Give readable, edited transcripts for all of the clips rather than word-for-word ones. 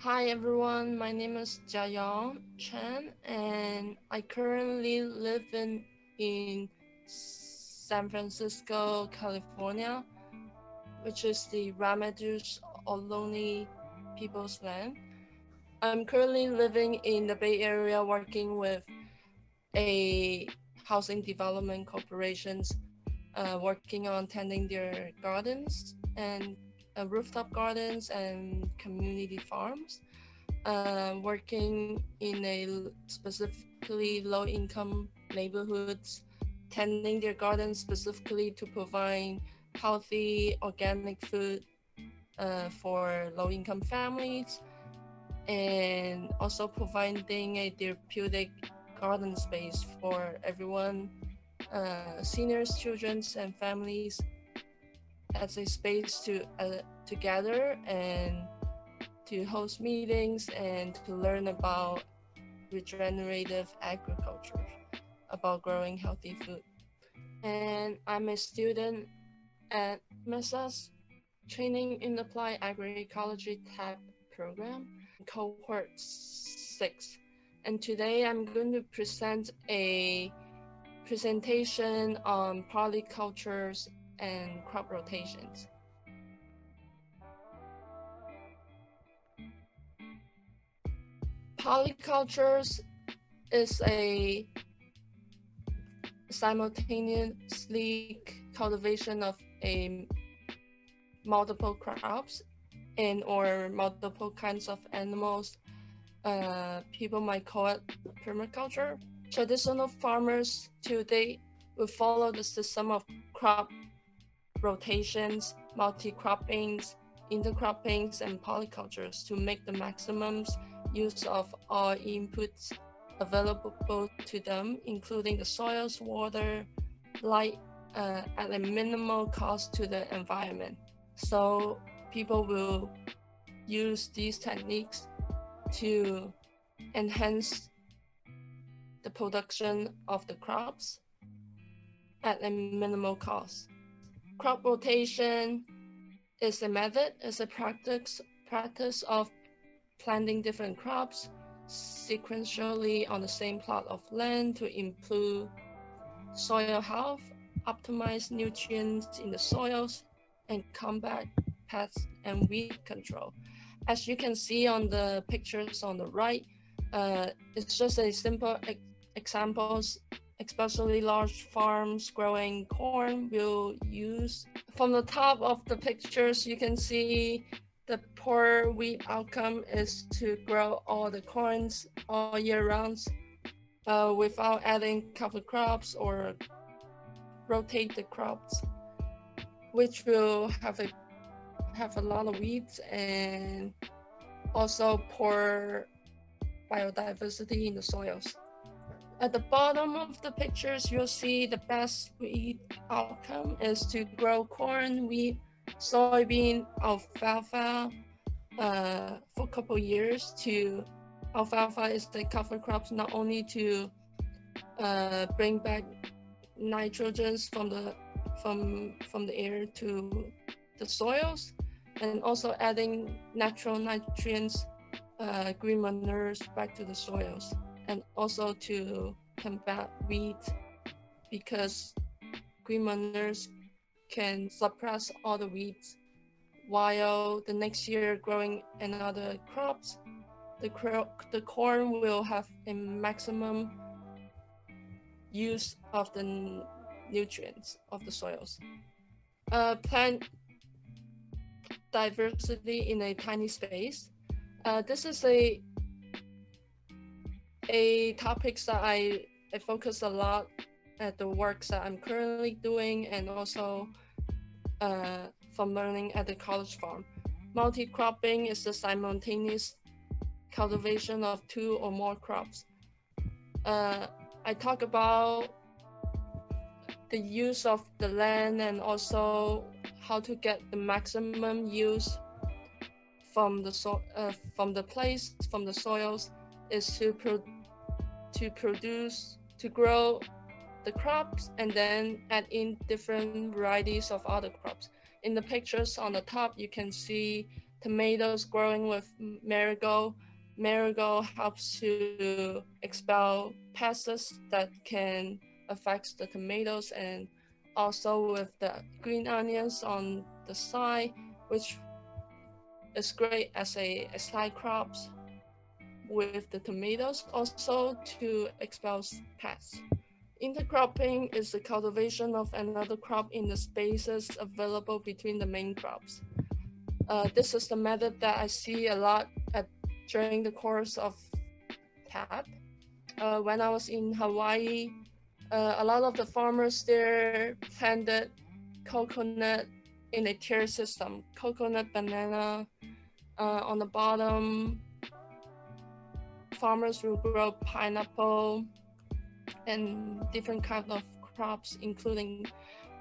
Hi everyone, my name is JIAYONG CHEN and I currently live in San Francisco, California, which is the Ramaytush Ohlone people's land. I'm currently living in the Bay Area working with a housing development corporations working on tending their gardens and rooftop gardens and community farms. Working in a specifically low-income neighborhoods, tending their gardens specifically to provide healthy organic food for low-income families, and also providing a therapeutic garden space for everyone, seniors, children, and families, as a space to gather and to host meetings and to learn about regenerative agriculture, about growing healthy food. And I'm a student at MESA's Training in Applied Agroecology TAAP program, cohort 6. And today I'm going to present a presentation on polycultures and crop rotations. Polycultures is a simultaneously cultivation of a multiple crops and or multiple kinds of animals. People might call it permaculture. Traditional farmers today will follow the system of crop rotations, multi-croppings, intercroppings, and polycultures to make the maximum use of all inputs available to them, including the soils, water, light, at a minimal cost to the environment. So people will use these techniques to enhance the production of the crops at a minimal cost. Crop rotation is a method, is a practice of planting different crops sequentially on the same plot of land to improve soil health, optimize nutrients in the soils, and combat pests and weed control. As you can see on the pictures on the right, it's just a simple examples, especially large farms growing corn will use. From the top of the pictures, you can see the poor wheat outcome is to grow all the corns all year round without adding cover crops or rotate the crops, which will have a lot of weeds and also poor biodiversity in the soils. At the bottom of the pictures, you'll see the best wheat outcome is to grow corn, wheat, soybean, alfalfa for a couple years. Alfalfa is the cover crops not only to bring back nitrogens from the air to the soils, and also adding natural nutrients, green manures back to the soils, and also to combat weeds, because green manures can suppress all the weeds, while the next year growing another crops, the corn will have a maximum use of the nutrients of the soils. Plant diversity in a tiny space. This is a topics that I focus a lot at the works that I'm currently doing, and also from learning at the college farm. Multi-cropping is the simultaneous cultivation of 2 or more crops. I talk about the use of the land and also how to get the maximum use from the soils is to grow the crops and then add in different varieties of other crops. In the pictures on the top, you can see tomatoes growing with marigold. Marigold helps to expel pests that can affect the tomatoes, and also with the green onions on the side, which is great as a side crops with the tomatoes, also to expel pests. Intercropping is the cultivation of another crop in the spaces available between the main crops. This is the method that I see a lot during the course of TAAP. When I was in Hawaii, a lot of the farmers there planted coconut in a tier system. Coconut, banana on the bottom. Farmers will grow pineapple and different kinds of crops, including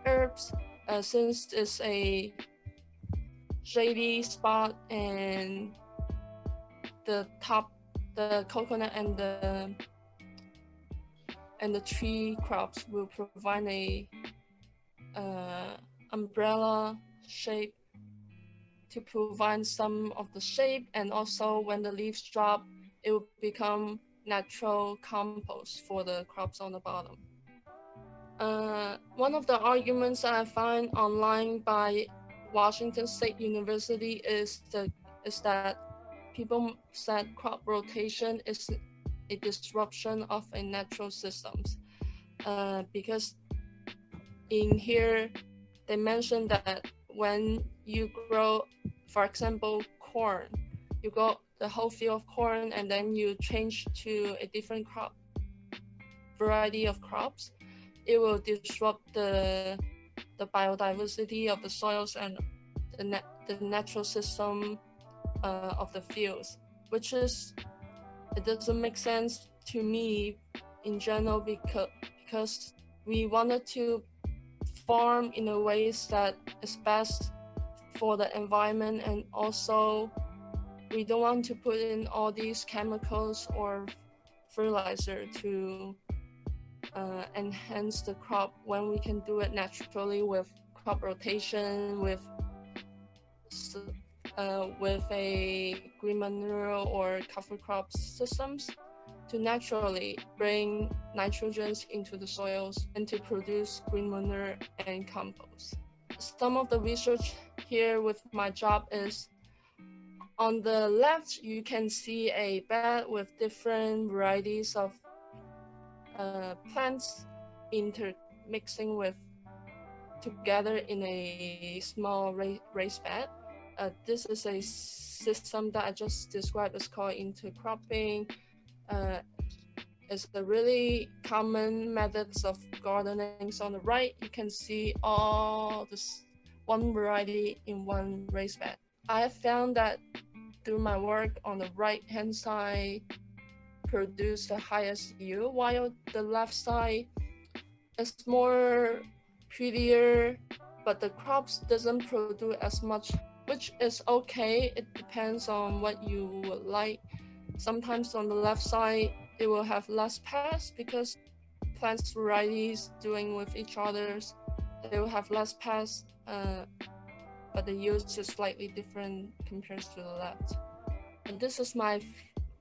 herbs. Since it's a shady spot and the coconut and the tree crops will provide a umbrella shape to provide some of the shape, and also when the leaves drop, it will become natural compost for the crops on the bottom. One of the arguments I find online by Washington State University is that people said crop rotation is a disruption of a natural systems, because in here they mentioned that when you grow, for example, corn, you grow the whole field of corn and then you change to a different crop variety of crops, it will disrupt the biodiversity of the soils and the natural system of the fields, which is, it doesn't make sense to me in general, because we wanted to farm in a ways that is best for the environment, and also we don't want to put in all these chemicals or fertilizer to enhance the crop when we can do it naturally with crop rotation, with a green manure or cover crop systems to naturally bring nitrogens into the soils and to produce green manure and compost. Some of the research here with my job is on the left, you can see a bed with different varieties of plants intermixing together in a small raised bed. This is a system that I just described. It's called intercropping. It's the really common methods of gardening. So on the right, you can see all this one variety in one raised bed. I have found that through my work on the right-hand side produce the highest yield, while the left side is more prettier, but the crops doesn't produce as much, which is okay. It depends on what you would like. Sometimes on the left side, it will have less pests because plants varieties doing with each others, they will have less pests, but the yield is slightly different compared to the left. And this is my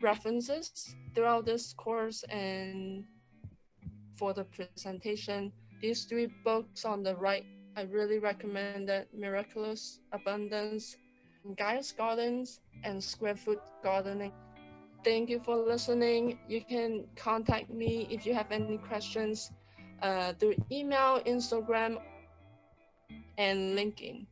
references throughout this course and for the presentation. These three books on the right, I really recommend that: Miraculous Abundance, Gaia's Gardens, and Square Foot Gardening. Thank you for listening. You can contact me if you have any questions through email, Instagram, and LinkedIn.